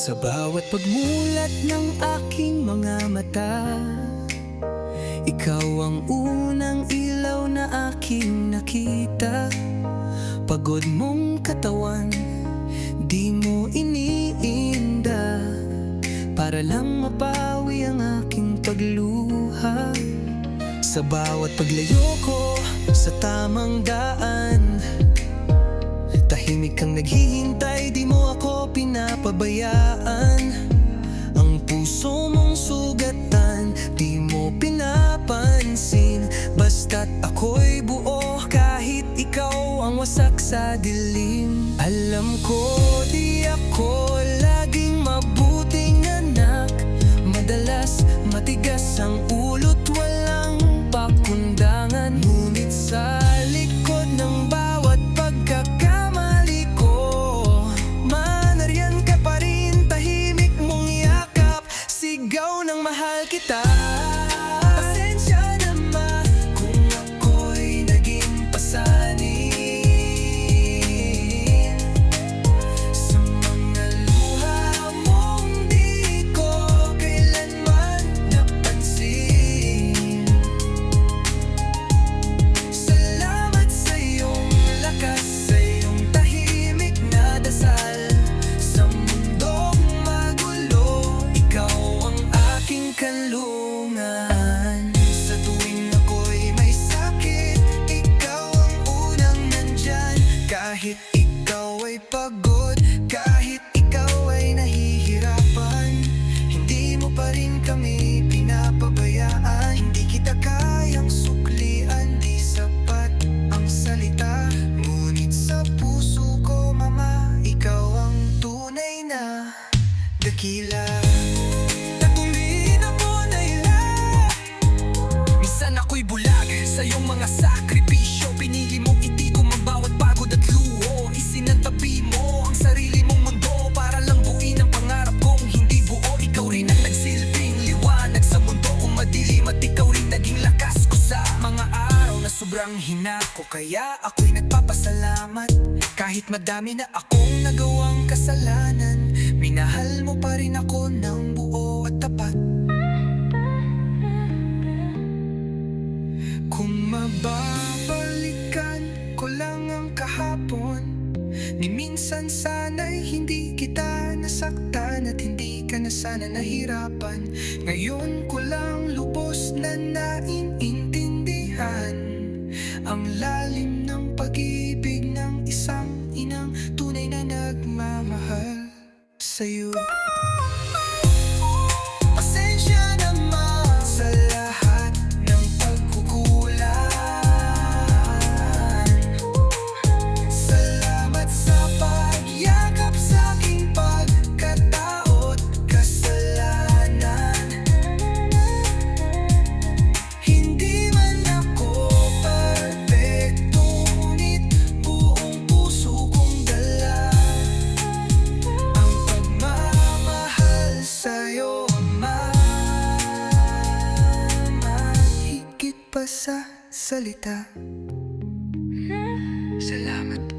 Sa bawat pagmulat ng aking mga mata, ikaw ang unang ilaw na aking nakita. Pagod mong katawan, di mo iniinda, para lang mapawi ang aking pagluha. Sa bawat paglayo ko sa tamang daan, tahimik kang naghihintay, di mo ako pinapabayaan. Ang puso mong sugatan, di mo pinapansin. Basta't ako'y buo kahit ikaw ang wasak sa dilim. Alam ko di ako laging mabuting anak, madalas matigas ang ulo't walang pakundangan. Ngunit sa likod ng bawat pagkakamali ko, manariyan ka pa rin, tahimik mong yakap, sigaw ng mahal kita. Pasensya na ma kung ako'y naging pasanin sa mga luha mong di ko kailanman napansin. Salamat sa iyong lakas, sa iyong tahimik na dasal. Sa mundong magulo, ikaw ang aking kanlungan. Sa tuwing ako'y may sakit, ikaw ang unang nandyan. Kahit ikaw ay pagod, kahit ikaw ay nahihirapan, hindi mo pa rin kami pinapabayaan. Hindi kita kayang suklian, di sapat ang salita. Ngunit sa puso ko, mama, ikaw ang tunay na dakila. Natuloy na po na ilan, minsan ako'y bulag sa iyong mga sakripisyo. Pinili mong itikom ang bawat pagod at luho. Isinantabi mo ang sarili mong mundo para lang buuin ang pangarap kong hindi buo. Ikaw rin ang nagsilbing liwanag sa mundo kung madilim, at ikaw rin naging lakas ko sa mga araw na sobrang hina ko. Kaya ako'y nagpapasalamat kahit madami na akong nagawang kasalanan. Minahal mo pa rin ako ng buo at tapat. Kung mababalikan ko lang ang kahapon, ni minsan sana'y hindi kita nasaktan at hindi ka na sana nahirapan. Ngayon ko lang lubos na naiintindihan ang lalim ng pag-ibig ng isang inang tunay na nagmamahal sa'yo. Pasensya na ma sa lahat ng pagkukulang. Salamat sa pagyakap sa aking pagkatao't kasalanan. Hindi man ako perfecto, ngunit buong puso kong dala ang pagmamahal sa'yo, mama. Higit pa sa salita. Salamat.